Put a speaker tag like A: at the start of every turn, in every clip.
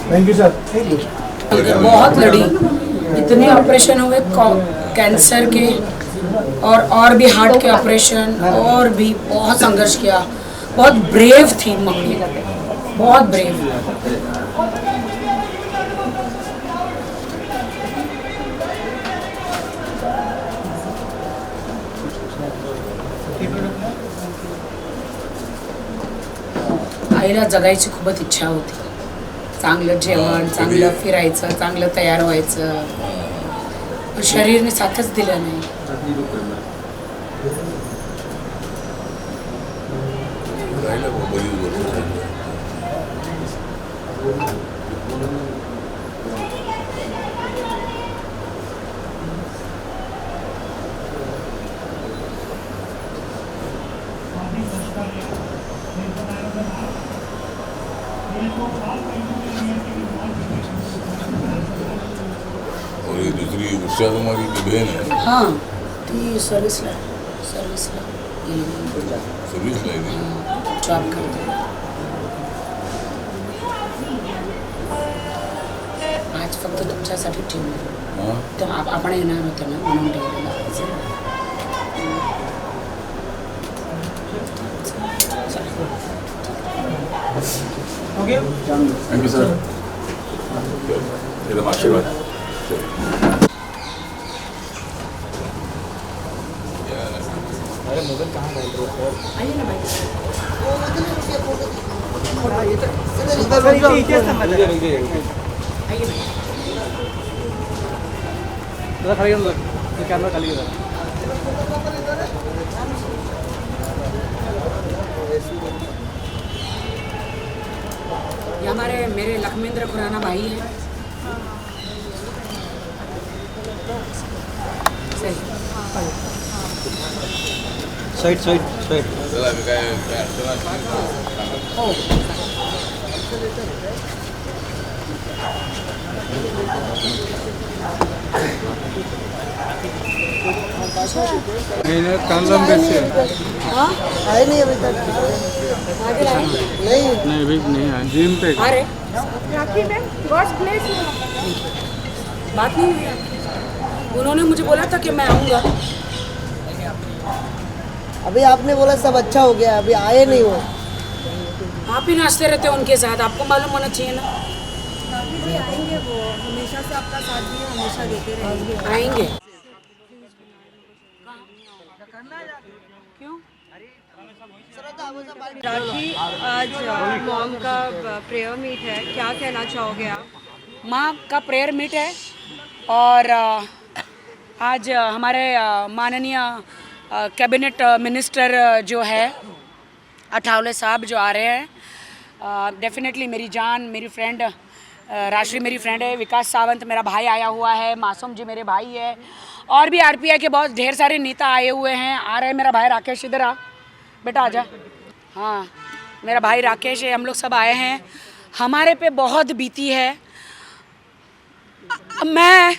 A: Thank you sir.
B: बहुत लड़ी, इतने ऑपरेशन हुए कैंसर के और भी हार्ट के ऑपरेशन, और भी बहुत संघर्ष किया। बहुत ब्रेव थी मम्मी, बहुत ब्रेव। आईला जगायची खूपच इच्छा होती. चांगलं जेवण, चांगलं फिरायचं, चांगलं तयार व्हायचं, पण शरीरने साथच दिलं नाही.
C: और ये दूसरी उषा तुम्हारी की बहन है?
B: हाँ, ती सर्विसला
C: लाएगी
B: जॉब करते. आज फक्त तुमच्यासाठी ठेवलं. तर आपण येणार होतो ना म्हणून ठेवलेलं.
C: Thank you sir. एकदम आशीर्वाद।
A: अरे मोबाइल कहाँ डाल रहे हो?
B: आइए ना भाई.
A: खाली कैमरा खाली
B: ये हमारे मेरे लखमेंद्र खुराना भाई हैं. सही.
A: साइड
B: हो.
A: कान लंबे से
B: हाँ?
D: आए नहीं अभी तक।
B: आगे लाए?
A: नहीं अभी नहीं आए जिम पे।
B: अरे
D: राखी मैम गॉड्स प्लेस।
B: बात नहीं हुई आपकी? उन्होंने मुझे बोला था कि मैं आऊँगा.
D: अभी आपने बोला सब अच्छा हो गया, अभी आए नहीं हो।
B: आप ही नाचते रहते हो उनके साथ, आपको मालूम होना चाहिए ना.
D: आएंगे वो, हमेशा से आपका साथ दिए, हमेशा देते रहेंगे।
B: आएंगे. क्यों?
E: राखी, आज मॉम का प्रेयर मीट है, क्या कहना चाहोगे आप?
B: माँ का प्रेयर मीट है और आज हमारे माननीय कैबिनेट मिनिस्टर जो है अठावले साहब जो आ रहे हैं. डेफिनेटली मेरी जान, मेरी फ्रेंड राशि मेरी फ्रेंड है. विकास सावंत मेरा भाई आया हुआ है. मासूम जी मेरे भाई है. और भी आरपीआई के बहुत ढेर सारे नेता आए हुए हैं. आ रहे हैं मेरा भाई राकेश. इधर आ बेटा, आजा. हाँ, मेरा भाई राकेश है. हम लोग सब आए हैं. हमारे पे बहुत बीती है. मैं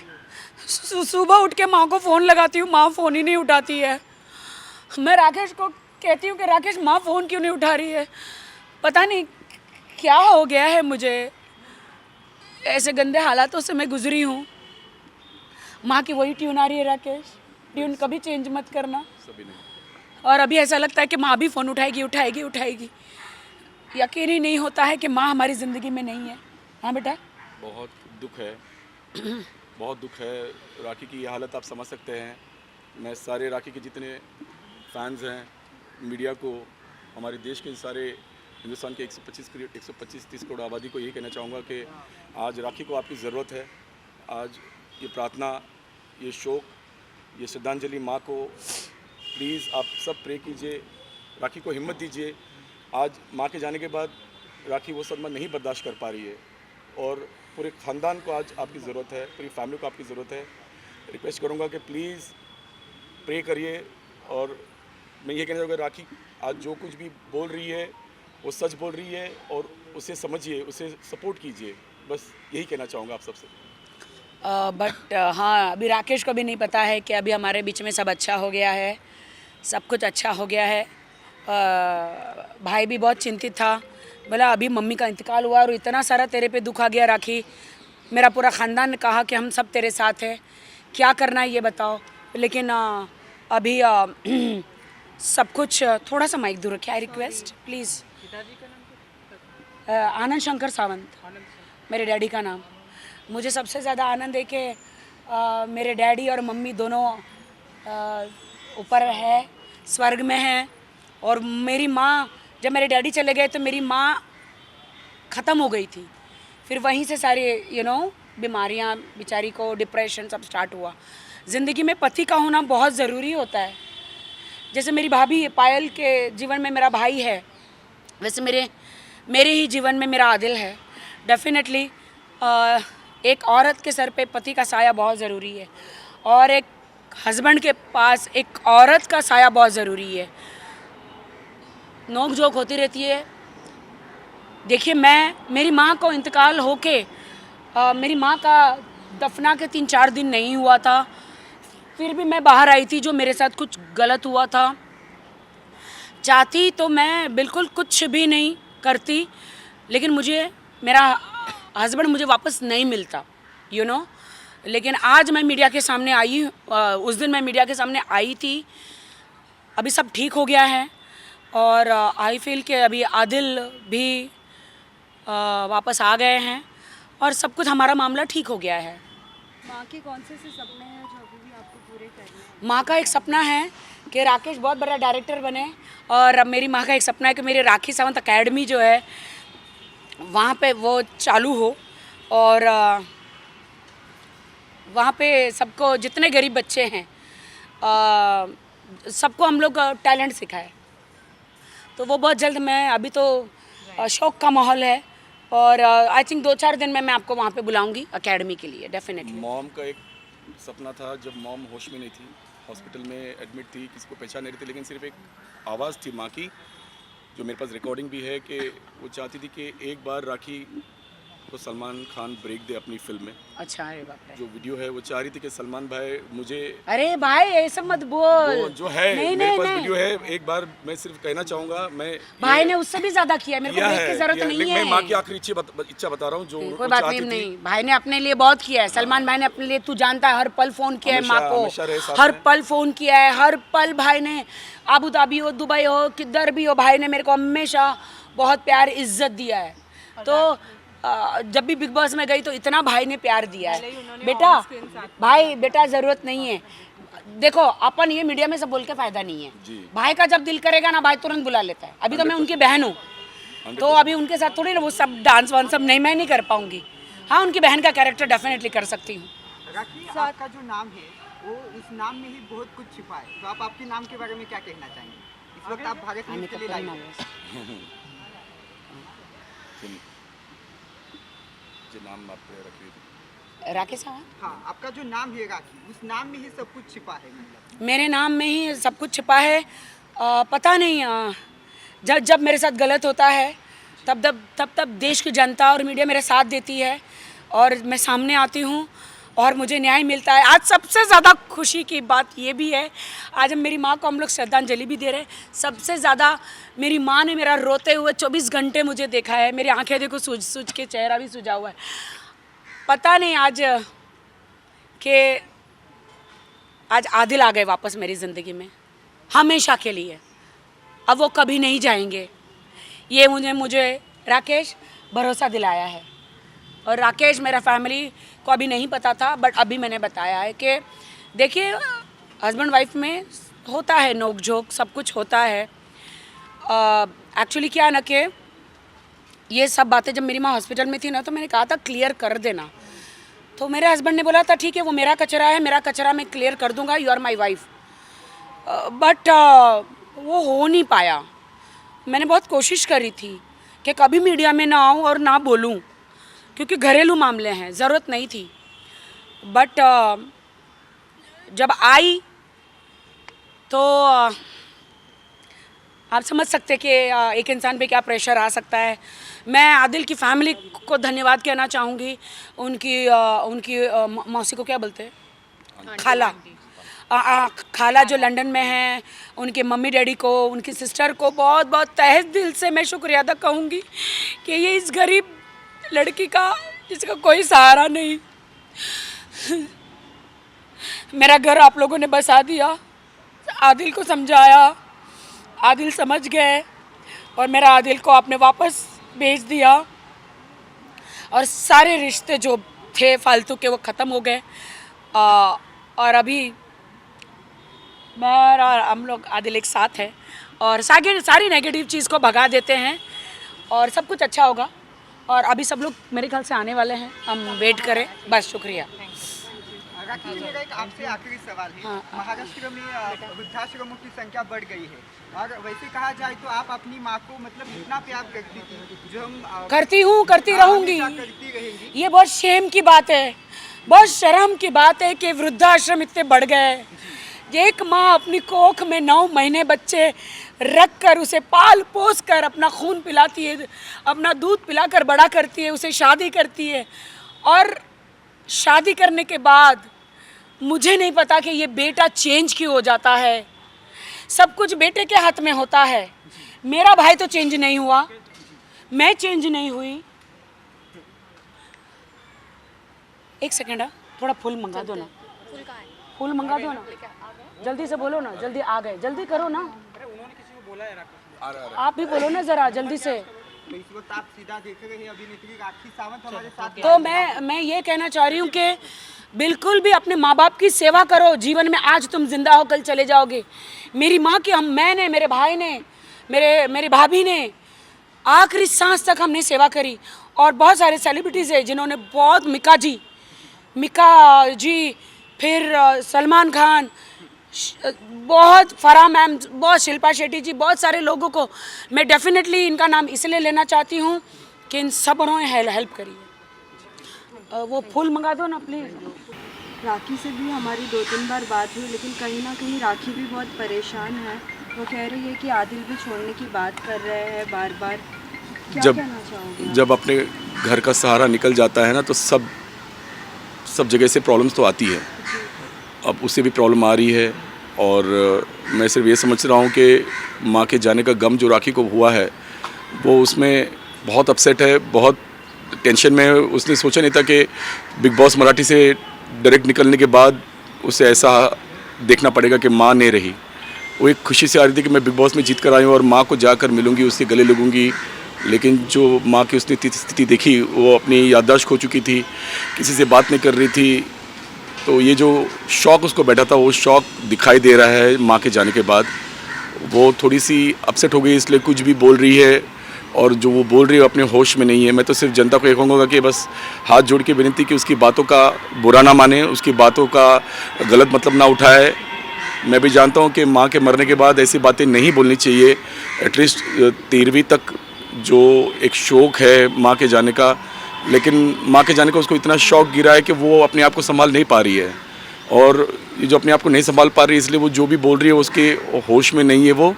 B: सुबह उठ के माँ को फ़ोन लगाती हूँ, माँ फ़ोन ही नहीं उठाती है. मैं राकेश को कहती हूँ कि राकेश माँ फ़ोन क्यों नहीं उठा रही है. पता नहीं क्या हो गया है मुझे. ऐसे गंदे हालातों से मैं गुजरी हूँ. माँ की वही ट्यून आ रही है. राकेश, ट्यून कभी चेंज मत करना. और अभी ऐसा लगता है कि माँ भी फ़ोन उठाएगी. यकीन ही नहीं होता है कि माँ हमारी ज़िंदगी में नहीं है. हाँ बेटा,
F: बहुत दुख है, बहुत दुख है. राखी की ये हालत आप समझ सकते हैं. मैं सारे राखी के जितने फैंस हैं, मीडिया को, हमारे देश के सारे हिंदुस्तान के 125-30 करोड़ आबादी को यही कहना चाहूँगा कि आज राखी को आपकी ज़रूरत है. आज ये प्रार्थना, ये शोक, ये श्रद्धांजलि माँ को प्लीज़ आप सब प्रे कीजिए. राखी को हिम्मत दीजिए. आज माँ के जाने के बाद राखी वो सदमा नहीं बर्दाश्त कर पा रही है और पूरे ख़ानदान को आज आपकी ज़रूरत है, पूरी फैमिली को आपकी ज़रूरत है. रिक्वेस्ट करूँगा कि प्लीज़ प्रे करिए। और मैं ये कहना चाहूँगा, राखी आज जो कुछ भी बोल रही है वो सच बोल रही है, और उसे समझिए, उसे सपोर्ट कीजिए, बस यही कहना चाहूँगा आप सबसे।
B: बट हाँ, अभी राकेश को भी नहीं पता है कि अभी हमारे बीच में सब अच्छा हो गया है, सब कुछ अच्छा हो गया है। भाई भी बहुत चिंतित था, बोला अभी मम्मी का इंतकाल हुआ और इतना सारा तेरे पे दुख आ गया राखी, मेरा पूरा ख़ानदान ने कहा कि हम सब तेरे साथ हैं, क्या करना है ये बताओ। लेकिन अभी सब कुछ, थोड़ा सा माइक दूर रखिए, I request please. Anand Shankar Sawant, मेरे डैडी का नाम। मुझे सबसे ज़्यादा आनंद है कि मेरे डैडी और मम्मी दोनों ऊपर है, स्वर्ग में हैं। और मेरी माँ, जब मेरे डैडी चले गए तो मेरी माँ ख़त्म हो गई थी, फिर वहीं से सारी बीमारियाँ, बेचारी को डिप्रेशन सब स्टार्ट हुआ। ज़िंदगी में पति का होना बहुत ज़रूरी होता है। जैसे मेरी भाभी पायल के जीवन में मेरा भाई है, वैसे मेरे ही जीवन में मेरा आदिल है। डेफिनेटली एक औरत के सर पे पति का साया बहुत ज़रूरी है, और एक हस्बैंड के पास एक औरत का साया बहुत ज़रूरी है। नोक झोंक होती रहती है। देखिए, मेरी माँ को इंतकाल होके मेरी माँ का दफना के 3-4 दिन नहीं हुआ था, फिर भी मैं बाहर आई थी, जो मेरे साथ कुछ गलत हुआ था। चाहती तो मैं बिल्कुल कुछ भी नहीं करती, लेकिन मेरा हस्बैंड मुझे वापस नहीं मिलता, लेकिन आज मैं मीडिया के सामने आई, उस दिन मैं मीडिया के सामने आई थी। अभी सब ठीक हो गया है, और आई फील कि अभी आदिल भी वापस आ गए हैं, और सब कुछ हमारा मामला ठीक हो गया है।
E: माँ के कौन से सपने हैं जो अभी भी आपको पूरे करने हैं?
B: माँ का एक सपना है कि राकेश बहुत बड़ा डायरेक्टर बने, और अब मेरी माँ का एक सपना है कि मेरी राखी सावंत अकेडमी जो है वहाँ पे वो चालू हो, और वहाँ पे सबको, जितने गरीब बच्चे हैं सबको हम लोग टैलेंट सिखाए। तो वो बहुत जल्द, मैं अभी तो शौक का माहौल है, और आई थिंक 2-4 दिन में मैं आपको वहाँ पे बुलाऊंगी एकेडमी के लिए, डेफिनेटली।
F: मॉम का एक सपना था, जब मॉम होश में नहीं थी, हॉस्पिटल में एडमिट थी, किसी को पहचान नहीं रही थी, लेकिन सिर्फ एक आवाज़ थी माँ की, जो मेरे पास रिकॉर्डिंग भी है, कि वो चाहती थी कि एक बार राखी को सलमान खान ब्रेक दे अपनी फिल्म में।
B: अच्छा, अरे बाप रे।
F: जो वीडियो है वो चाह रही थी कि सलमान भाई मुझे,
B: अरे भाई ऐसा मत बोल,
F: वो जो है
B: नहीं,
F: मेरे
B: नहीं,
F: पास
B: नहीं।
F: वीडियो है, एक बार मैं सिर्फ कहना चाहूँगा, मैं
B: भाई ने उससे भी ज्यादा किया, मेरे को ब्रेक की जरूरत नहीं है।
F: मैं माँ की आखिरी इच्छा बता रहा हूँ, जो
B: कोई बात नहीं, भाई ने अपने लिए बहुत किया है। सलमान भाई ने अपने लिए, तू जानता है, हर पल फोन किया है माँ को, हर पल फोन किया है, हर पल भाई ने, अबू धाबी हो, दुबई हो, किधर भी हो, भाई ने मेरे को हमेशा बहुत प्यार इज्जत दिया है। तो जब भी बिग बॉस में गई तो इतना भाई ने प्यार दिया है। बेटा, भाई बेटा ज़रूरत नहीं है। देखो, अपन ये मीडिया में सब बोल के फ़ायदा नहीं है। भाई का जब दिल करेगा ना, भाई तुरंत बुला लेता है। अभी तो मैं उनकी बहन हूँ, तो अभी उनके साथ थोड़ी ना वो सब डांस वांस सब नहीं, मैं नहीं कर पाऊँगी। हाँ, उनकी बहन का कैरेक्टर डेफिनेटली कर सकती हूँ।
G: राखी, आपका जो नाम है वो उस नाम में ही बहुत कुछ छिपा है, तो आप आपके नाम के बारे में क्या कहना चाहेंगे? इस वक्त आप भारत न्यूज़ के लिए लाइव हैं।
F: जो नाम आप रखिए,
B: राकेश सावंत।
G: हाँ, आपका जो नाम है राखी, उस नाम में ही सब कुछ छिपा है, मतलब
B: मेरे नाम में ही सब कुछ छिपा है। पता नहीं, जब मेरे साथ गलत होता है तब देश की जनता और मीडिया मेरे साथ देती है, और मैं सामने आती हूँ और मुझे न्याय मिलता है। आज सबसे ज़्यादा खुशी की बात ये भी है, आज हम मेरी माँ को हम लोग श्रद्धांजलि भी दे रहे हैं। सबसे ज़्यादा मेरी माँ ने मेरा रोते हुए 24 घंटे मुझे देखा है। मेरी आंखें देखो, सूज के चेहरा भी सूजा हुआ है। पता नहीं आज आदिल आ गए वापस मेरी ज़िंदगी में, हमेशा के लिए। अब वो कभी नहीं जाएंगे, ये मुझे राकेश भरोसा दिलाया है। और राकेश, मेरा फैमिली को अभी नहीं पता था, बट अभी मैंने बताया है कि देखिए, हस्बैंड वाइफ में होता है नोक झोंक, सब कुछ होता है। एक्चुअली क्या है ना कि ये सब बातें जब मेरी माँ हॉस्पिटल में थी ना, तो मैंने कहा था क्लियर कर देना। तो मेरे हस्बैंड ने बोला था ठीक है, वो मेरा कचरा है, मेरा कचरा मैं क्लियर कर दूंगा, you are my wife. But वो हो नहीं पाया। मैंने बहुत कोशिश करी थी कि कभी मीडिया में ना आऊँ और ना बोलूँ, क्योंकि घरेलू मामले हैं, ज़रूरत नहीं थी। बट जब आई तो आप समझ सकते कि एक इंसान पे क्या प्रेशर आ सकता है। मैं आदिल की फैमिली को धन्यवाद कहना चाहूँगी। उनकी मौसी को क्या बोलते हैं, खाला, खाला जो लंदन में हैं, उनके मम्मी डैडी को, उनकी सिस्टर को बहुत बहुत तहे दिल से मैं शुक्रिया अदा कहूँगी कि ये इस गरीब लड़की का जिसका कोई सहारा नहीं, मेरा घर आप लोगों ने बसा दिया। आदिल को समझाया, आदिल समझ गए और मेरा आदिल को आपने वापस भेज दिया और सारे रिश्ते जो थे फालतू के वो ख़त्म हो गए। और अभी मैं और हम लोग आदिल एक साथ हैं और सारी नेगेटिव चीज़ को भगा देते हैं और सब कुछ अच्छा होगा। और अभी सब लोग मेरे ख्याल से आने वाले हैं, हम वेट करें बस। शुक्रिया।
G: राखी जी, मेरा एक आपसे आखिरी सवाल है। महाराष्ट्र में वृद्धाश्रमों की संख्या बढ़ गई है और वैसे कहा जाए तो आप अपनी माँ को मतलब इतना प्यार करती थी, जो हम
B: करती हूँ, करती रहूँगी।
G: करती रहेंगी।
B: ये बहुत शेम की बात है, बहुत शर्म की बात है कि वृद्धाश्रम इतने बढ़ गए। एक माँ अपनी कोख में 9 महीने बच्चे रख कर उसे पाल पोस कर अपना खून पिलाती है, अपना दूध पिलाकर बड़ा करती है, उसे शादी करती है और शादी करने के बाद मुझे नहीं पता कि ये बेटा चेंज क्यों हो जाता है। सब कुछ बेटे के हाथ में होता है। मेरा भाई तो चेंज नहीं हुआ, मैं चेंज नहीं हुई। एक सेकेंड, थोड़ा फूल मंगा दो ना, फूल मंगा दो ना, जल्दी से बोलो ना, जल्दी आ गए, जल्दी करो ना। आप भी बोलो ना ज़रा जल्दी से।
G: तो इस वक्त आप सीधा देख रहे हैं अभिनेत्री राखी सावंत हमारे साथ।
B: तो मैं ये कहना चाह रही हूँ कि बिल्कुल भी अपने माँ बाप की सेवा करो। जीवन में आज तुम जिंदा हो, कल चले जाओगे। मेरी माँ की मैंने, मेरे भाई ने, मेरी भाभी ने आखिरी सांस तक हमने सेवा करी। और बहुत सारे सेलिब्रिटीज़ हैं जिन्होंने बहुत, मिका जी, फिर सलमान खान, बहुत फराह मैम, बहुत शिल्पा शेट्टी जी, बहुत सारे लोगों को मैं डेफिनेटली इनका नाम इसलिए लेना चाहती हूँ कि इन सब ने हेल्प करी है। वो फूल मंगा दो ना प्लीज़।
D: राखी से भी हमारी 2-3 बार बात हुई, लेकिन कहीं ना कहीं राखी भी बहुत परेशान है। वो कह रही है कि आदिल भी छोड़ने की बात कर रहे हैं बार बार। क्या कहना चाहोगे?
F: जब अपने घर का सहारा निकल जाता है ना तो सब जगह से प्रॉब्लम्स तो आती है। अब उससे भी प्रॉब्लम आ रही है और मैं सिर्फ ये समझ रहा हूँ कि माँ के जाने का गम जो राखी को हुआ है वो उसमें बहुत अपसेट है, बहुत टेंशन में है। उसने सोचा नहीं था कि बिग बॉस मराठी से डायरेक्ट निकलने के बाद उसे ऐसा देखना पड़ेगा कि माँ नहीं रही। वो एक खुशी से आ रही थी कि मैं बिग बॉस में जीत कर आई हूँ और माँ को जाकर मिलूँगी, उससे गले लगूँगी। लेकिन जो माँ की उसने स्थिति देखी, वो अपनी याददाश्त खो चुकी थी, किसी से बात नहीं कर रही थी। तो ये जो शौक़ उसको बैठा था वो शौक़ दिखाई दे रहा है माँ के जाने के बाद। वो थोड़ी सी अपसेट हो गई, इसलिए कुछ भी बोल रही है और जो वो बोल रही है अपने होश में नहीं है। मैं तो सिर्फ जनता को ये कहूँगा कि बस हाथ जोड़ के विनती कि उसकी बातों का बुरा ना माने, उसकी बातों का गलत मतलब ना उठाए। मैं भी जानता हूँ कि माँ के मरने के बाद ऐसी बातें नहीं बोलनी चाहिए। एटलीस्ट 13वीं तक जो एक शौक़ है माँ के जाने का, लेकिन माँ के जाने का उसको इतना शौक़ गिरा है कि वो अपने आप को संभाल नहीं पा रही है। और ये जो अपने आप को नहीं संभाल पा रही है, इसलिए वो जो भी बोल रही है उसके होश में नहीं है वो।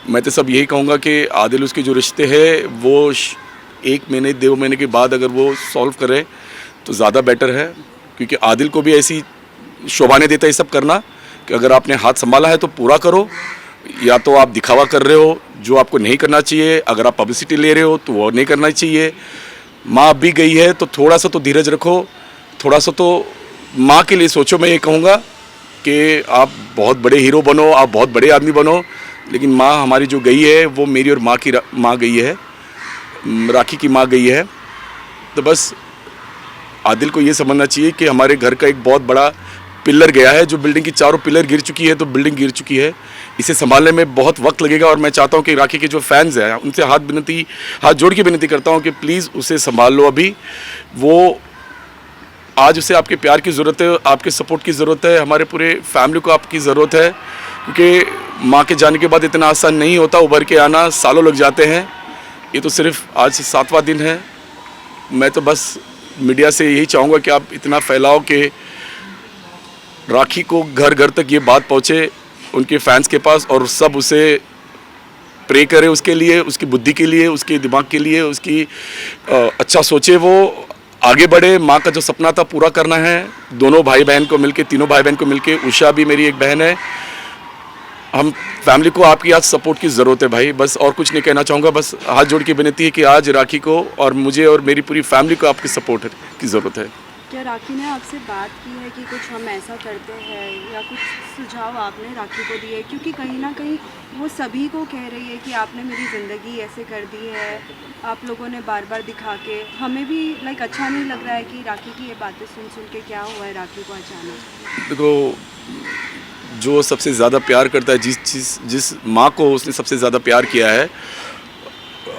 F: मैं तो सब यही कहूँगा कि आदिल उसके जो रिश्ते हैं वो 1 महीने 2 महीने के बाद अगर वो सॉल्व करे तो ज़्यादा बेटर है। क्योंकि आदिल को भी ऐसी शोभा नहीं देता ये सब करना कि अगर आपने हाथ संभाला है तो पूरा करो, या तो आप दिखावा कर रहे हो जो आपको नहीं करना चाहिए। अगर आप पब्लिसिटी ले रहे हो तो वो नहीं करना चाहिए। माँ अब भी गई है तो थोड़ा सा तो धीरज रखो, थोड़ा सा तो माँ के लिए सोचो। मैं ये कहूँगा कि आप बहुत बड़े हीरो बनो, आप बहुत बड़े आदमी बनो, लेकिन माँ हमारी जो गई है वो मेरी और माँ की माँ गई है, राखी की माँ गई है। तो बस आदिल को ये समझना चाहिए कि हमारे घर का एक बहुत बड़ा पिलर गया है। जो बिल्डिंग की चारों पिलर गिर चुकी है तो बिल्डिंग गिर चुकी है, इसे संभालने में बहुत वक्त लगेगा। और मैं चाहता हूं कि राखी के जो फैंस हैं उनसे हाथ जोड़ के विनती करता हूं कि प्लीज़ उसे संभाल लो। अभी वो आज उसे आपके प्यार की ज़रूरत है, आपके सपोर्ट की ज़रूरत है, हमारे पूरे फैमिली को आपकी ज़रूरत है। क्योंकि माँ के जाने के बाद इतना आसान नहीं होता, उभर के आना सालों लग जाते हैं। ये तो सिर्फ आज से 7वां दिन है। मैं तो बस मीडिया से यही चाहूँगा कि आप इतना फैलाओ कि राखी को घर घर तक ये बात पहुँचे उनके फैंस के पास, और सब उसे प्रे करे उसके लिए, उसकी बुद्धि के लिए, उसके दिमाग के लिए, उसकी अच्छा सोचे, वो आगे बढ़े। माँ का जो सपना था पूरा करना है। दोनों भाई बहन को मिलके, तीनों भाई बहन को मिलके, उषा भी मेरी एक बहन है। हम फैमिली को आपकी आज सपोर्ट की ज़रूरत है भाई, बस और कुछ नहीं कहना चाहूँगा। बस हाथ जोड़ के विनती है कि आज राखी को और मुझे और मेरी पूरी फैमिली को आपकी सपोर्ट की ज़रूरत है।
D: क्या राखी ने आपसे बात की है कि कुछ हम ऐसा करते हैं, या कुछ सुझाव आपने राखी को दिए? क्योंकि कहीं ना कहीं वो सभी को कह रही है कि आपने मेरी ज़िंदगी ऐसे कर दी है, आप लोगों ने बार बार दिखा के। हमें भी अच्छा नहीं लग रहा है कि राखी की ये बातें सुन सुन के क्या हुआ है राखी को अचानक।
F: देखो, जो सबसे ज़्यादा प्यार करता है, जिस माँ को उसने सबसे ज़्यादा प्यार किया है,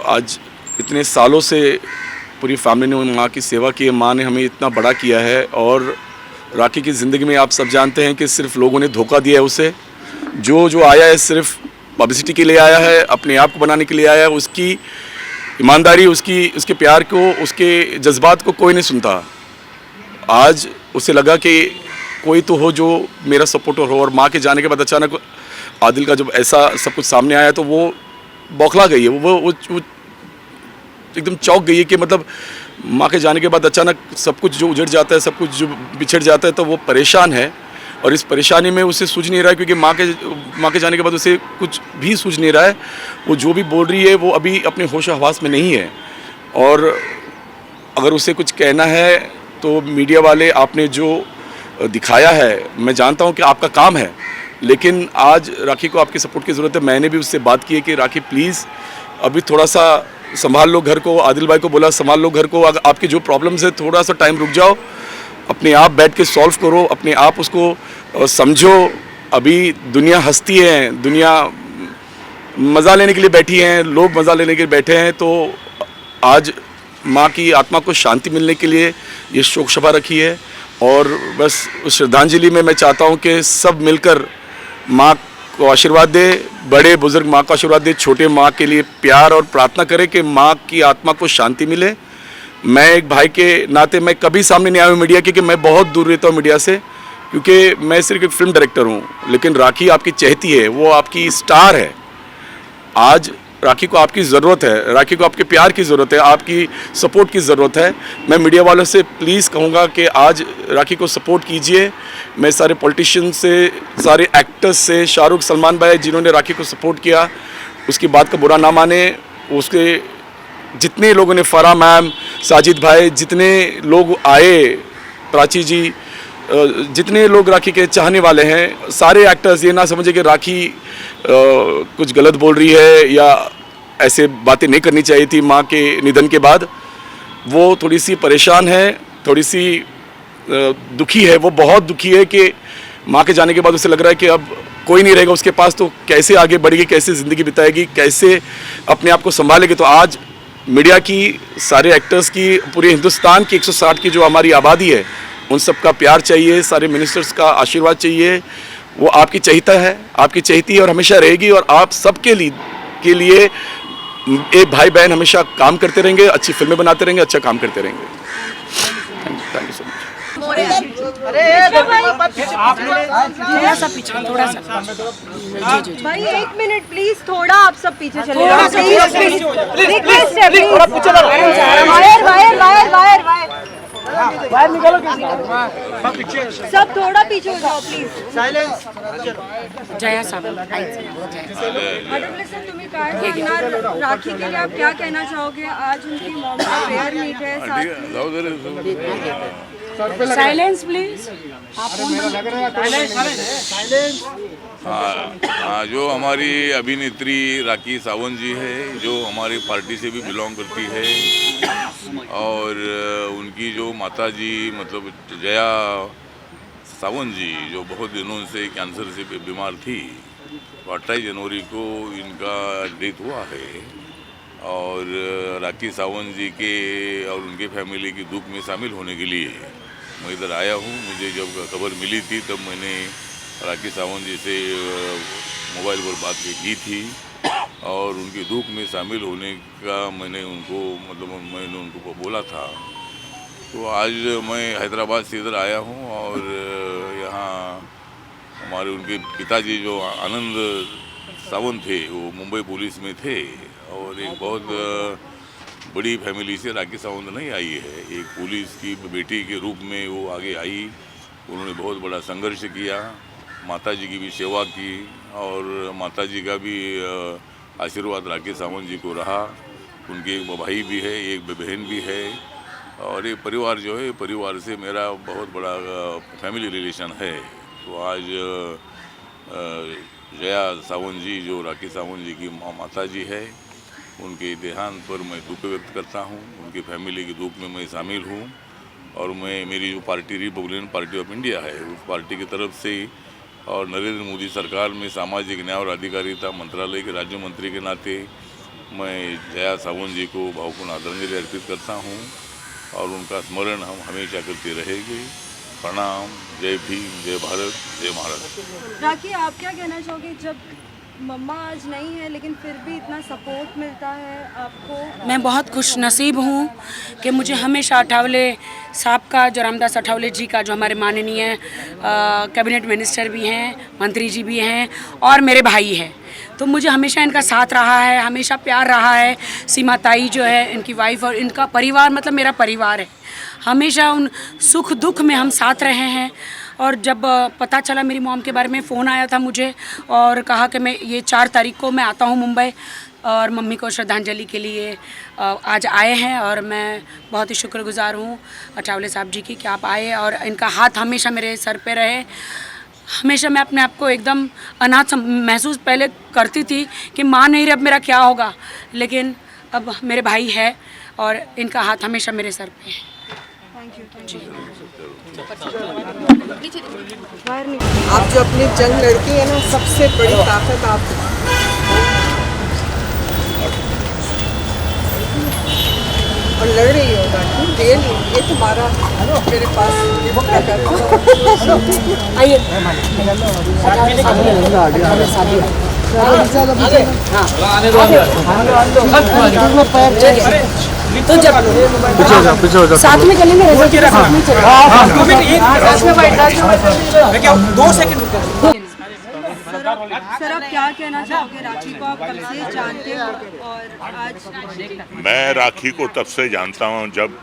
F: आज इतने सालों से पूरी फैमिली ने उन माँ की सेवा की है। माँ ने हमें इतना बड़ा किया है, और राखी की ज़िंदगी में आप सब जानते हैं कि सिर्फ लोगों ने धोखा दिया है उसे। जो आया है सिर्फ पब्लिसिटी के लिए आया है, अपने आप को बनाने के लिए आया है। उसकी ईमानदारी, उसके प्यार को, उसके जज्बात को कोई नहीं सुनता। आज उसे लगा कि कोई तो हो जो मेरा सपोर्टर हो, और माँ के जाने के बाद अचानक आदिल का जब ऐसा सब कुछ सामने आया तो वो बौखला गई है। वो एकदम चौंक गई है कि मतलब माँ के जाने के बाद अचानक सब कुछ जो उजड़ जाता है, सब कुछ जो बिछड़ जाता है, तो वो परेशान है। और इस परेशानी में उसे सूझ नहीं रहा है, क्योंकि माँ के जाने के बाद उसे कुछ भी सूझ नहीं रहा है। वो जो भी बोल रही है वो अभी अपने होश हवास में नहीं है। और अगर उसे कुछ कहना है तो मीडिया वाले, आपने जो दिखाया है, मैं जानता हूँ कि आपका काम है, लेकिन आज राखी को आपकी सपोर्ट की ज़रूरत है। मैंने भी उससे बात की है कि राखी प्लीज़ अभी थोड़ा सा संभाल लो घर को। आदिल भाई को बोला संभाल लो घर को, अगर आपकी जो प्रॉब्लम्स है थोड़ा सा टाइम रुक जाओ, अपने आप बैठ के सॉल्व करो, अपने आप उसको समझो। अभी दुनिया हंसती है, दुनिया मज़ा लेने के लिए बैठी हैं, लोग मज़ा लेने के लिए बैठे हैं। तो आज माँ की आत्मा को शांति मिलने के लिए ये शोक सभा रखी है, और बस उस श्रद्धांजलि में मैं चाहता हूँ कि सब मिलकर माँ को आशीर्वाद दे, बड़े बुजुर्ग माँ को आशीर्वाद दे, छोटे माँ के लिए प्यार और प्रार्थना करें कि माँ की आत्मा को शांति मिले। मैं एक भाई के नाते मैं कभी सामने नहीं आया हूँ मीडिया के, कि मैं बहुत दूर रहता हूँ मीडिया से, क्योंकि मैं सिर्फ एक फिल्म डायरेक्टर हूँ। लेकिन राखी आपकी चहेती है, वो आपकी स्टार है। आज राखी को आपकी ज़रूरत है, राखी को आपके प्यार की ज़रूरत है, आपकी सपोर्ट की ज़रूरत है। मैं मीडिया वालों से प्लीज़ कहूँगा कि आज राखी को सपोर्ट कीजिए। मैं सारे पॉलिटिशियन से, सारे एक्टर्स से, शाहरुख, सलमान भाई जिन्होंने राखी को सपोर्ट किया, उसकी बात का बुरा ना माने। उसके जितने लोगों ने, फरा मैम, साजिद भाई, जितने लोग आए, प्राची जी, जितने लोग राखी के चाहने वाले हैं, सारे एक्टर्स, ये ना समझे कि राखी कुछ गलत बोल रही है या ऐसे बातें नहीं करनी चाहिए थी माँ के निधन के बाद। वो थोड़ी सी परेशान है, थोड़ी सी दुखी है। वो बहुत दुखी है कि माँ के जाने के बाद उसे लग रहा है कि अब कोई नहीं रहेगा उसके पास, तो कैसे आगे बढ़ेगी, कैसे ज़िंदगी बिताएगी, कैसे अपने आप को संभालेगी। तो आज मीडिया की, सारे एक्टर्स की, पूरे हिंदुस्तान की 160 की जो हमारी आबादी है, उन सब का प्यार चाहिए, सारे मिनिस्टर्स का आशीर्वाद चाहिए। वो आपकी चहिता है, आपकी चहेती है और हमेशा रहेगी। और आप सबके लिए एक भाई बहन हमेशा काम करते रहेंगे, अच्छी फिल्में बनाते रहेंगे, अच्छा काम करते रहेंगे। Thank you so much.
B: थोड़ा सा पीछे, थोड़ा सा। जी।
E: भाई एक मिनट प्लीज, थोड़ा आप सब पीछे चले जाओ प्लीज। रिक्वेस्ट है please, wire wire wire wire wire सब थोड़ा पीछे हो जाओ प्लीज।
B: जया साहब,
D: सर तुम्हें काय सांगणार राखी के लिए आप क्या कहना चाहोगे? आज उनकी मॉम का प्रेयर मीट है,
B: साइलेंस प्लीज।
C: हाँ, जो हमारी अभिनेत्री राखी सावंत जी है, जो हमारी पार्टी से भी बिलोंग करती है, और उनकी जो माता जी मतलब जया सावंत जी, जो बहुत दिनों से कैंसर से बीमार थी, 28 जनवरी को इनका डेथ हुआ है। और राखी सावंत जी के और उनके फैमिली की दुख में शामिल होने के लिए मैं इधर आया हूँ। मुझे जब खबर मिली थी तब मैंने राखी सावंत जी से मोबाइल पर बात की थी, और उनके दुख में शामिल होने का मैंने उनको बोला था। तो आज मैं हैदराबाद से इधर आया हूँ, और यहाँ हमारे उनके पिताजी जो आनंद सावंत थे वो मुंबई पुलिस में थे और एक बहुत बड़ी फैमिली से राखी सावंत नहीं आई है। एक पुलिस की बेटी के रूप में वो आगे आई। उन्होंने बहुत बड़ा संघर्ष किया, माताजी की भी सेवा की और माताजी का भी आशीर्वाद राखी सावंत जी को रहा। उनके एक भाई भी है, एक बहन भी है और ये परिवार जो है परिवार से मेरा बहुत बड़ा फैमिली रिलेशन है। तो आज जया सावंत जी जो राखी सावंत जी की माता जी है, उनके देहांत पर मैं दुख व्यक्त करता हूँ। उनकी फैमिली के दुख में मैं शामिल हूँ और मैं मेरी जो party Republican party of India है उस पार्टी की तरफ से और नरेंद्र मोदी सरकार में सामाजिक न्याय और अधिकारिता मंत्रालय के राज्य मंत्री के नाते मैं जया सावंत जी को भावपूर्ण आदरांजलि अर्पित करता हूँ और उनका स्मरण हम हमेशा करते रहेंगे। प्रणाम। जय भीम, जय भारत, जय महाराष्ट्र।
D: राखी, आप क्या कहना चाहोगे, जब मम्मा आज नहीं है लेकिन फिर भी इतना सपोर्ट मिलता है आपको?
B: मैं बहुत खुश नसीब हूँ कि मुझे हमेशा अठावले साहब का, जो रामदास अठावले जी का, जो हमारे माननीय कैबिनेट मिनिस्टर भी हैं, मंत्री जी भी हैं और मेरे भाई हैं, तो मुझे हमेशा इनका साथ रहा है, हमेशा प्यार रहा है। सीमा ताई जो है इनकी वाइफ और इनका परिवार मतलब मेरा परिवार है। हमेशा उन सुख दुख में हम साथ रहे हैं। और जब पता चला मेरी मॉम के बारे में फ़ोन आया था मुझे और कहा कि मैं ये 4 तारीख को मैं आता हूँ मुंबई और मम्मी को श्रद्धांजलि के लिए आज आए हैं और मैं बहुत ही शुक्रगुजार हूँ अठावले साहब जी की कि आप आए और इनका हाथ हमेशा मेरे सर पे रहे। हमेशा मैं अपने आप को एकदम अनाथ महसूस पहले करती थी कि माँ नहीं रही अब मेरा क्या होगा, लेकिन अब मेरे भाई है और इनका हाथ हमेशा मेरे सर पे है।
H: आप जो अपनी जंग लड़ती है ना, सबसे बड़ी ताकत आप और लड़ रही हो रियली, ये तुम्हारा मेरे पास
B: आइए तो जब साथ में चलेंगे,
D: सर, आप क्या कहना चाहोगे? राखी को आप कब से जानते हो और आज?
I: मैं राखी को तब से जानता हूं जब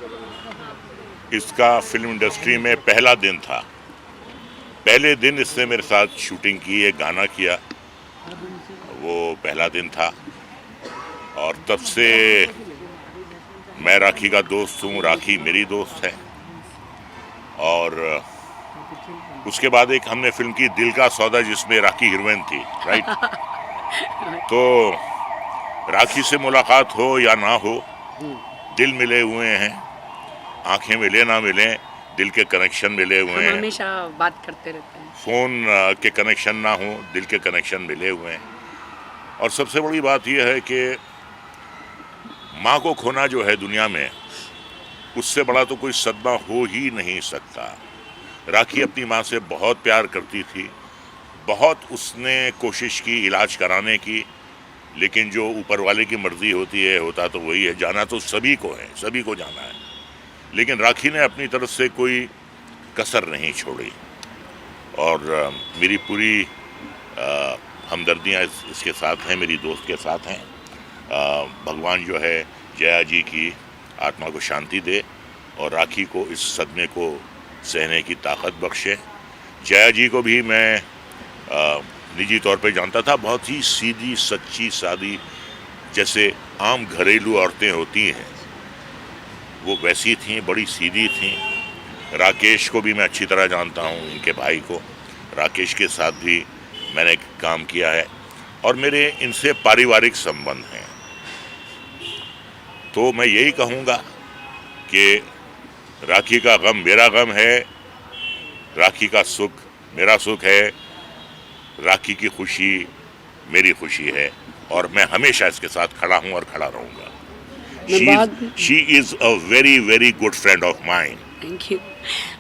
I: इसका फिल्म इंडस्ट्री में पहला दिन था। पहले दिन इसने मेरे साथ शूटिंग की, एक गाना किया, वो पहला दिन था और तब से मैं राखी का दोस्त हूँ, राखी मेरी दोस्त है। और उसके बाद एक हमने फिल्म की दिल का सौदा जिसमें राखी हीरोइन थी, राइट। तो राखी से मुलाकात हो या ना हो, दिल मिले हुए हैं, आंखें मिले ना मिले, दिल के कनेक्शन मिले हुए हैं।
B: हमेशा बात करते रहते हैं।
I: फ़ोन के कनेक्शन ना हो, दिल के कनेक्शन मिले हुए हैं। और सबसे बड़ी बात यह है कि माँ को खोना जो है दुनिया में, उससे बड़ा तो कोई सदमा हो ही नहीं सकता। राखी अपनी माँ से बहुत प्यार करती थी, बहुत उसने कोशिश की इलाज कराने की, लेकिन जो ऊपर वाले की मर्जी होती है होता तो वही है। जाना तो सभी को है, सभी को जाना है, लेकिन राखी ने अपनी तरफ से कोई कसर नहीं छोड़ी। और मेरी पूरी हमदर्दियाँ इसके साथ हैं, मेरी दोस्त के साथ हैं। भगवान जो है जया जी की आत्मा को शांति दे और राखी को इस सदमे को सहने की ताकत बख्शे। जया जी को भी मैं निजी तौर पे जानता था, बहुत ही सीधी सच्ची सादी, जैसे आम घरेलू औरतें होती हैं वो वैसी थीं, बड़ी सीधी थीं। राकेश को भी मैं अच्छी तरह जानता हूँ, इनके भाई को। राकेश के साथ भी मैंने काम किया है और मेरे इनसे पारिवारिक संबंध हैं। तो मैं यही कहूँगा कि राखी का गम मेरा गम है, राखी का सुख मेरा सुख है, राखी की खुशी मेरी खुशी है और मैं हमेशा इसके साथ खड़ा हूँ और खड़ा रहूँगा। She is a very very good friend of mine.
B: Thank you.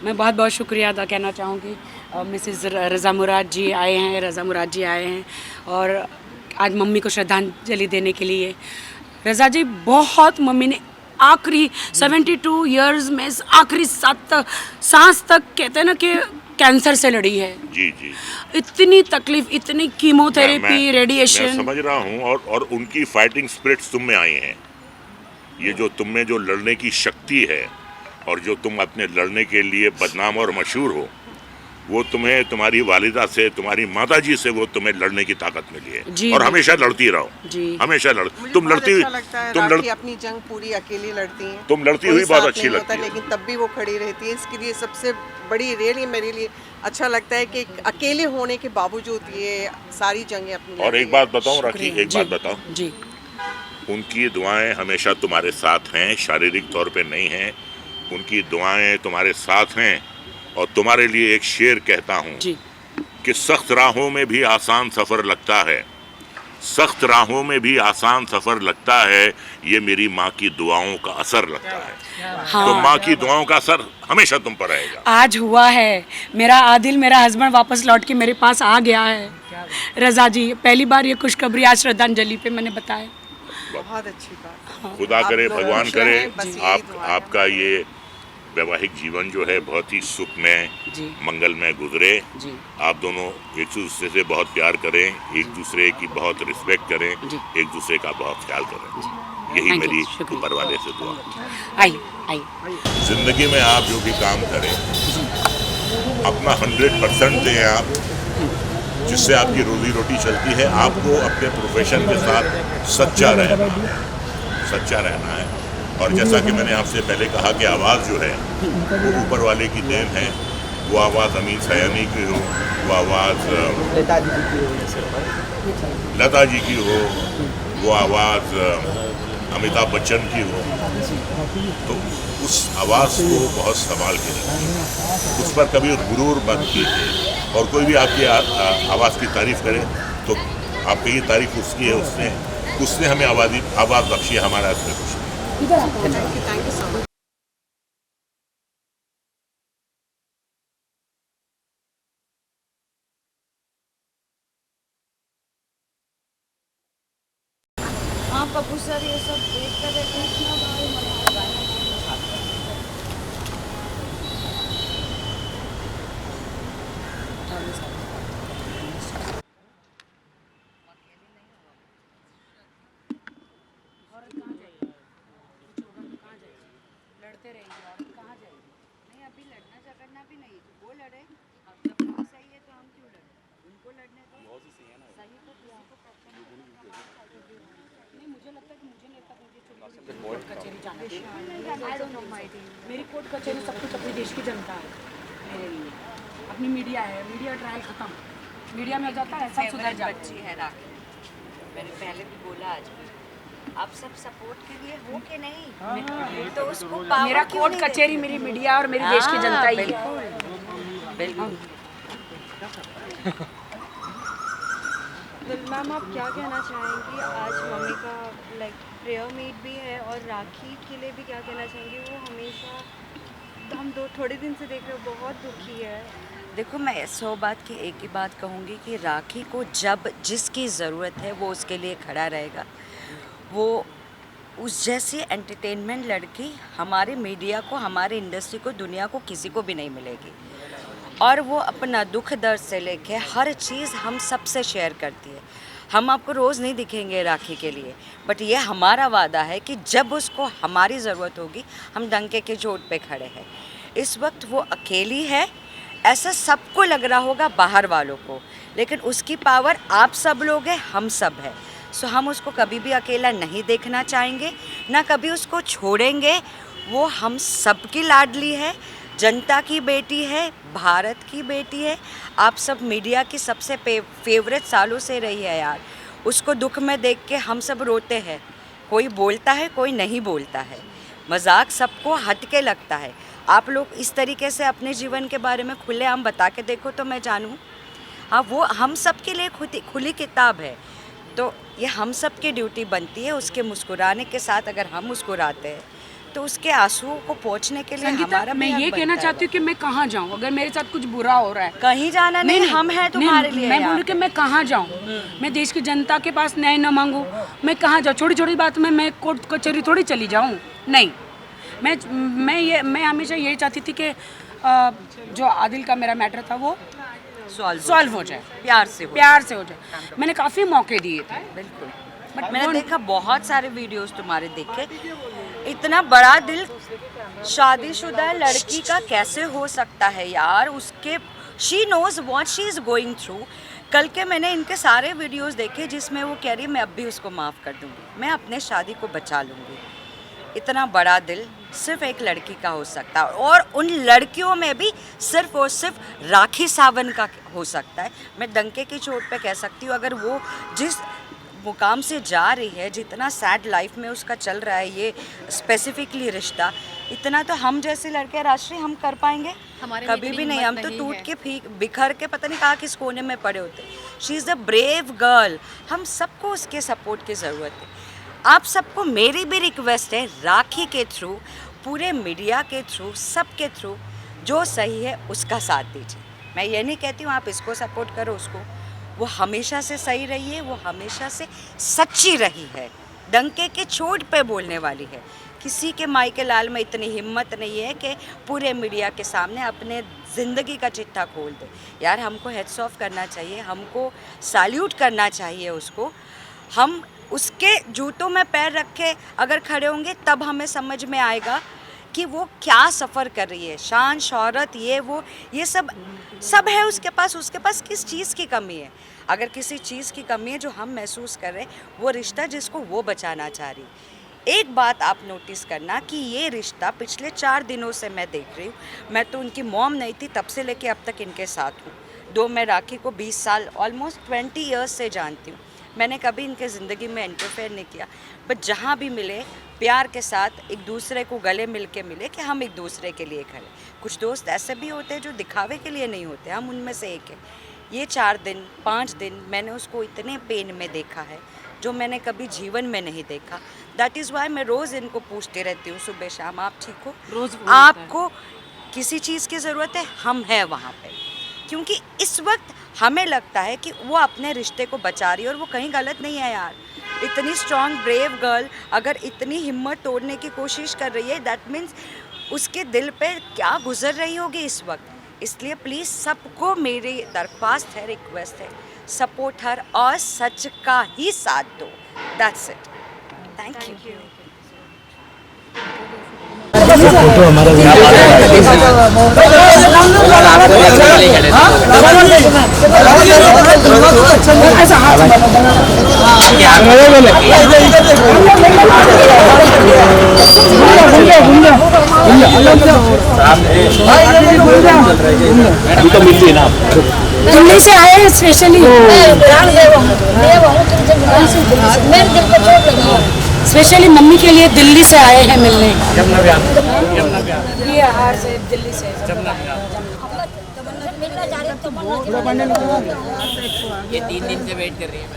B: मैं बहुत बहुत शुक्रिया अदा कहना चाहूँगी। मिसेस रज़ा मुराद जी आए हैं, रज़ा मुराद जी आए हैं और आज मम्मी को श्रद्धांजलि देने के लिए। रज़ा जी बहुत, मम्मी ने आखिरी 72 ईयर्स में आखिरी सांस तक कहते हैं ना कि कैंसर से लड़ी है।
I: जी जी,
B: इतनी तकलीफ, इतनी कीमोथेरेपी,
I: मैं
B: रेडिएशन।
I: समझ रहा हूँ, और उनकी फाइटिंग स्पिरिट्स तुम में आई हैं। ये जो तुम में जो लड़ने की शक्ति है और जो तुम अपने लड़ने के लिए बदनाम और मशहूर हो, वो तुम्हें तुम्हारी वालिदा से, तुम्हारी माताजी से वो तुम्हें लड़ने की ताकत मिली है। और हमेशा लड़ती रहो, हमेशा तुम लड़ती हुई,
H: तुम अपनी जंग पूरी अकेली लड़ती हैं।
I: तुम लड़ती हुई बहुत अच्छी लगती है,
H: लेकिन तब भी वो खड़ी रहती है। इसके लिए सबसे बड़ी रियली मेरे लिए अच्छा लगता है कि अकेले होने के बावजूद ये सारी जंगें अपनी।
I: और एक बात बताऊं राखी, एक बात बताऊं
B: जी,
I: उनकी दुआएं हमेशा तुम्हारे साथ हैं, शारीरिक तौर पे नहीं हैं। उनकी दुआएं तुम्हारे साथ हैं। और तुम्हारे लिए एक शेर कहता हूँ कि सख्त राहों में भी आसान सफ़र लगता है, सख्त राहों में भी आसान सफ़र लगता है, ये मेरी माँ की दुआओं का असर लगता है।
B: हाँ।
I: तो माँ की दुआओं का असर हमेशा तुम पर रहेगा।
B: आज हुआ है, मेरा आदिल, मेरा हस्बैंड वापस लौट के मेरे पास आ गया है। रजा जी, पहली बार ये खुशखबरी आज श्रद्धांजलि पे मैंने बताया।
H: बहुत अच्छी बात।
I: खुदा करे, भगवान करे आपका ये वैवाहिक जीवन जो है बहुत ही सुखमय, मंगलमय गुजरे। आप दोनों एक दूसरे से बहुत प्यार करें, एक दूसरे की बहुत रिस्पेक्ट करें, एक दूसरे का बहुत ख्याल करें। यही मेरी ऊपर वाले से दुआ। जिंदगी में आप जो भी काम करें अपना 100% दें आप, जिससे आपकी रोजी रोटी चलती है। आपको अपने प्रोफेशन के साथ सच्चा रहना है। और जैसा कि मैंने आपसे पहले कहा कि आवाज़ जो है वो ऊपर वाले की देन है। वो आवाज़ अमीन सयानी की हो, वो आवाज़ लता जी की हो, वो आवाज़ अमिताभ बच्चन की हो, तो उस आवाज़ को बहुत संभाल के रखिए, उस पर कभी गुरूर मत कीजिए। और कोई भी आपकी आवाज़ की तारीफ़ करे तो आप कहिए तारीफ़ उसकी है, उसने हमें आवाज़ बख्शी है, हमारा इसमें कुछ नहीं।
H: Thank you so much.
E: हाँ पप्पू सर, ये सब देख कर
B: लड़ते रहेंगे और कहाँ जाएंगे?
D: नहीं, अभी लड़ना झगड़ना भी नहीं, वो लड़े, अब जब वो सही है तो हम क्यों लड़े? उनको लड़ने दो। सही तो किसी को
B: नहीं, मुझे लगता है कि मुझे नहीं पता, मुझे कोर्ट कचहरी जाना है। मेरी कोर्ट कचहरी सब कुछ अपने देश की जनता है मेरे लिए। अपनी मीडिया है, मीडिया ट्रायल खत्म, मीडिया में हो जाता है, सब सुधर जाता है।
J: बच्ची है राखी, मैंने पहले भी बोला, आज भी आप सब सपोर्ट के लिए हो कि नहीं, तो उसको
B: मेरा कोर्ट कचहरी मेरी मीडिया और मेरी देश की जनता ही है।
J: बिल्कुल।
D: मैम, आप क्या कहना चाहेंगी? आज मम्मी का प्रेयर मीट भी है और राखी के लिए भी क्या कहना चाहेंगी? वो हमेशा हम थोड़े दिन से देख रहे हो, बहुत दुखी है।
J: देखो, मैं 100 बात की एक ही बात कहूँगी कि राखी को जब जिसकी ज़रूरत है वो उसके लिए खड़ा रहेगा। वो उस जैसी एंटरटेनमेंट लड़की हमारे मीडिया को, हमारे इंडस्ट्री को, दुनिया को किसी को भी नहीं मिलेगी। और वो अपना दुख दर्द से लेके हर चीज़ हम सबसे शेयर करती है। हम आपको रोज़ नहीं दिखेंगे राखी के लिए, बट ये हमारा वादा है कि जब उसको हमारी ज़रूरत होगी हम डंके के चोट पे खड़े हैं। इस वक्त वो अकेली है, ऐसा सबको लग रहा होगा बाहर वालों को, लेकिन उसकी पावर आप सब लोग हैं, हम सब हैं। सो हम उसको कभी भी अकेला नहीं देखना चाहेंगे, ना कभी उसको छोड़ेंगे। वो हम सब की लाडली है, जनता की बेटी है, भारत की बेटी है। आप सब मीडिया की सबसे फेवरेट सालों से रही है यार। उसको दुख में देख के हम सब रोते हैं, कोई बोलता है, कोई नहीं बोलता है, मजाक सबको हट के लगता है। आप लोग इस तरीके से अपने जीवन के बारे में खुलेआम बता के देखो तो मैं जानूँ। हाँ, वो हम सब के लिए खुली किताब है, तो ये हम सब की ड्यूटी बनती है। उसके मुस्कुराने के साथ अगर हम मुस्कुराते हैं तो उसके आंसुओं को पहुंचने के लिए हमारा
B: मैं ये कहना चाहती हूँ कि मैं कहाँ जाऊँ अगर मेरे साथ कुछ बुरा हो रहा है।
J: कहीं जाना नहीं, हम हैं तुम्हारे लिए।
B: मैं बोलूँ कि मैं कहाँ जाऊँ, मैं देश की जनता के पास न्याय न मांगूँ, मैं कहाँ जाऊँ? छोटी छोटी बात में मैं कोर्ट कचहरी थोड़ी चली जाऊँ। नहीं, मैं हमेशा यही चाहती थी कि जो आदिल का मेरा मैटर था वो
J: सॉल्व
B: हो जाए,
J: प्यार से हो
B: जाए। मैंने काफ़ी मौके दिए थे,
J: बिल्कुल। बट मैंने देखा बहुत सारे वीडियोस तुम्हारे देखे, इतना बड़ा दिल शादीशुदा लड़की का कैसे हो सकता है यार। उसके she knows what she is going through. कल के मैंने इनके सारे वीडियोस देखे जिसमें वो कह रही है मैं अब भी उसको माफ़ कर दूँगी, मैं अपने शादी को बचा लूँगी। इतना बड़ा दिल सिर्फ एक लड़की का हो सकता है, और उन लड़कियों में भी सिर्फ और सिर्फ राखी सावंत का हो सकता है। मैं डंके की चोट पे कह सकती हूँ, अगर वो जिस मुकाम से जा रही है, जितना सैड लाइफ में उसका चल रहा है ये स्पेसिफिकली रिश्ता, इतना तो हम जैसे लड़के राष्ट्रीय हम कर पाएंगे कभी भी नहीं। हम तो टूट के बिखर के पता नहीं कहाँ किस कोने में पड़े होते। She is a brave girl. हम सबको उसके सपोर्ट की ज़रूरत है। आप सबको मेरी भी रिक्वेस्ट है, राखी के थ्रू, पूरे मीडिया के थ्रू, सबके थ्रू जो सही है उसका साथ दीजिए। मैं ये नहीं कहती हूँ आप इसको सपोर्ट करो उसको, वो हमेशा से सही रही है, वो हमेशा से सच्ची रही है, डंके के चोट पे बोलने वाली है। किसी के माई के लाल में इतनी हिम्मत नहीं है कि पूरे मीडिया के सामने अपने ज़िंदगी का चिट्ठा खोल दे। यार हमको हेड्स ऑफ करना चाहिए, हमको सैल्यूट करना चाहिए उसको। हम उसके जूतों में पैर रखे अगर खड़े होंगे तब हमें समझ में आएगा कि वो क्या सफ़र कर रही है। शान शौहरत ये सब है उसके पास किस चीज़ की कमी है? अगर किसी चीज़ की कमी है जो हम महसूस कर रहे हैं, वो रिश्ता जिसको वो बचाना चाह रही। एक बात आप नोटिस करना कि ये रिश्ता पिछले 4 दिनों से मैं देख रही हूँ। मैं तो उनकी मॉम नहीं थी तब से लेके अब तक इनके साथ हूँ। दो मैं राखी को 20 साल ऑलमोस्ट 20 ईयर्स से जानती हूँ। मैंने कभी इनके ज़िंदगी में इंटरफेयर नहीं किया, बट जहाँ भी मिले प्यार के साथ एक दूसरे को गले मिल के मिले कि हम एक दूसरे के लिए खड़े। कुछ दोस्त ऐसे भी होते हैं जो दिखावे के लिए नहीं होते, हम उनमें से एक है। ये 4 दिन 5 दिन मैंने उसको इतने पेन में देखा है जो मैंने कभी जीवन में नहीं देखा। दैट इज़ वाई मैं रोज़ इनको पूछती रहती हूँ सुबह शाम, आप ठीक हो? रोज़ आपको किसी चीज़ की ज़रूरत है, हम हैं वहाँ पे। क्योंकि इस वक्त हमें लगता है कि वो अपने रिश्ते को बचा रही है और वो कहीं गलत नहीं है यार। इतनी स्ट्रॉन्ग ब्रेव गर्ल अगर इतनी हिम्मत तोड़ने की कोशिश कर रही है, दैट मीन्स उसके दिल पे क्या गुजर रही होगी इस वक्त। इसलिए प्लीज़ सबको मेरी दरख्वास्त है, रिक्वेस्ट है, सपोर्ट हर और सच का ही साथ दो। That's it. Thank you.
B: Delhi से आए हैं स्पेशली, स्पेशली मम्मी के लिए दिल्ली से आए हैं मिलने। ये हार से दिल्ली से
A: ये 3 दिन से वेट कर रही है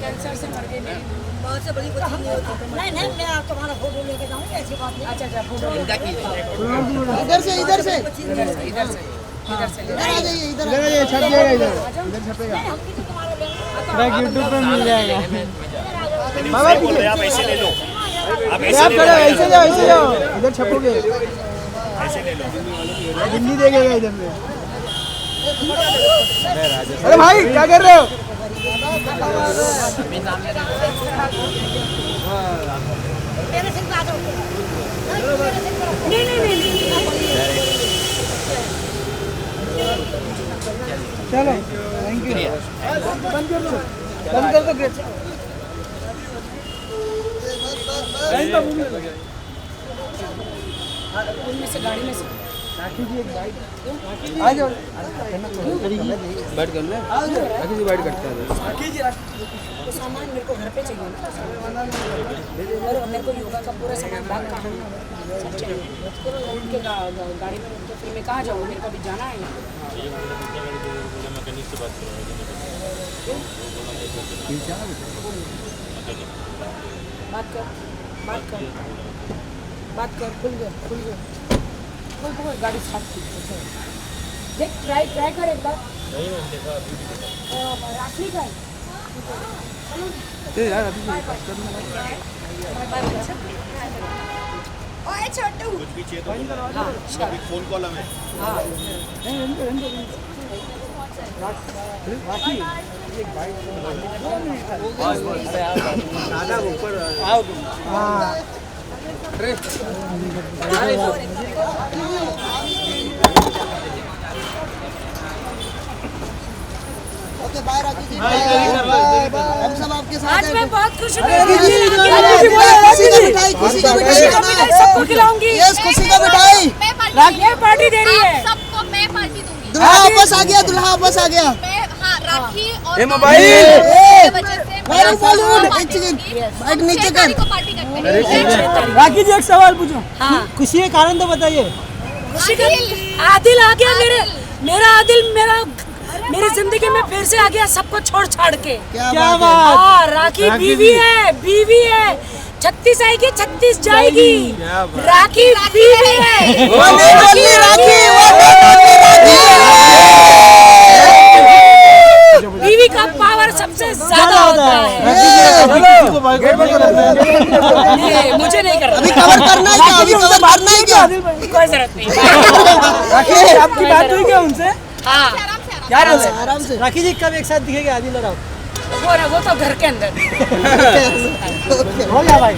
B: कैंसर से मर गई।
K: बहुत से बड़ी कुछ नहीं होती। नहीं मैं आप तुम्हारा फोटो लेके जाऊंगी, ऐसी बात नहीं।
B: अच्छा फोटो
K: इधर से
B: इधर से
K: आ जाइए,
A: इधर छप जाएगा, इधर छपेगा, बैक यूट्यूब पे मिल जाएगा। बाबा पीछे आप ऐसे ले लो, आप ऐसे जाओ, इधर छपोगे, ऐसे ले लो, हिंदी देखेगा इधर से। अरे भाई क्या कर रहे हो? चलो थैंक यू। बंद कर दो गेट।
B: उनमें से गाड़ी में से
A: राखी जी एक बाइट आ जाओ, बाइट कर ले। राखी जी बाइट करते हैं। राखी जी
B: तो सामान मेरे को घर पे चाहिए ना, और मेरे को योगा का पूरा सामान बैग कहाँ सब चाहिए। उनके गाड़ी में तो फिर मैं कहाँ जाऊँ, मेरे को अभी जाना है। बात कर खुल गए गाड़ी साफ की। देख ट्राई कर एक बार। राशि का
A: यार अभी फोन कॉल हमें
K: ओके बाय राखी जी, हम सब आपके साथ
B: आज
K: हैं।
B: मैं बहुत खुश हूँ।
K: खुशी का मिठाई
B: सबको खिलाऊंगी।
K: यस, खुशी का मिठाई।
B: राखी पार्टी दे रही है।
L: सबको मैं पार्टी दूंगी।
K: दुल्हा वापस आ गया, दुल्हा वापस आ गया।
L: मैं हाँ राखी और
A: मोबाइल
K: एक नीचे कर।
L: पार्टी करते हैं।
A: राखी जी एक सवाल पूछो। खुशी के कारण तो बताइए।
B: खुशी का आदिल आ गया, मेरा आदिल मेरी जिंदगी में फिर से आ गया, सबको छोड़ छाड़ के।
A: क्या बात।
B: हाँ, राखी बीवी है 36 आएगी 36 जाएगी। राखी बीवी है। बीवी का पावर सबसे ज्यादा होता है। मुझे नहीं करना।
K: अभी कवर करना है क्या? अभी कवर करना है क्या?
B: कोई जरूरत नहीं।
A: राखी आपकी बात हुई क्या उनसे?
B: हाँ,
A: क्या बोले? आराम से। राखी जी कब एक साथ दिखेगा आदिल और आप?
B: वो तो घर के अंदर।
A: हो गया भाई।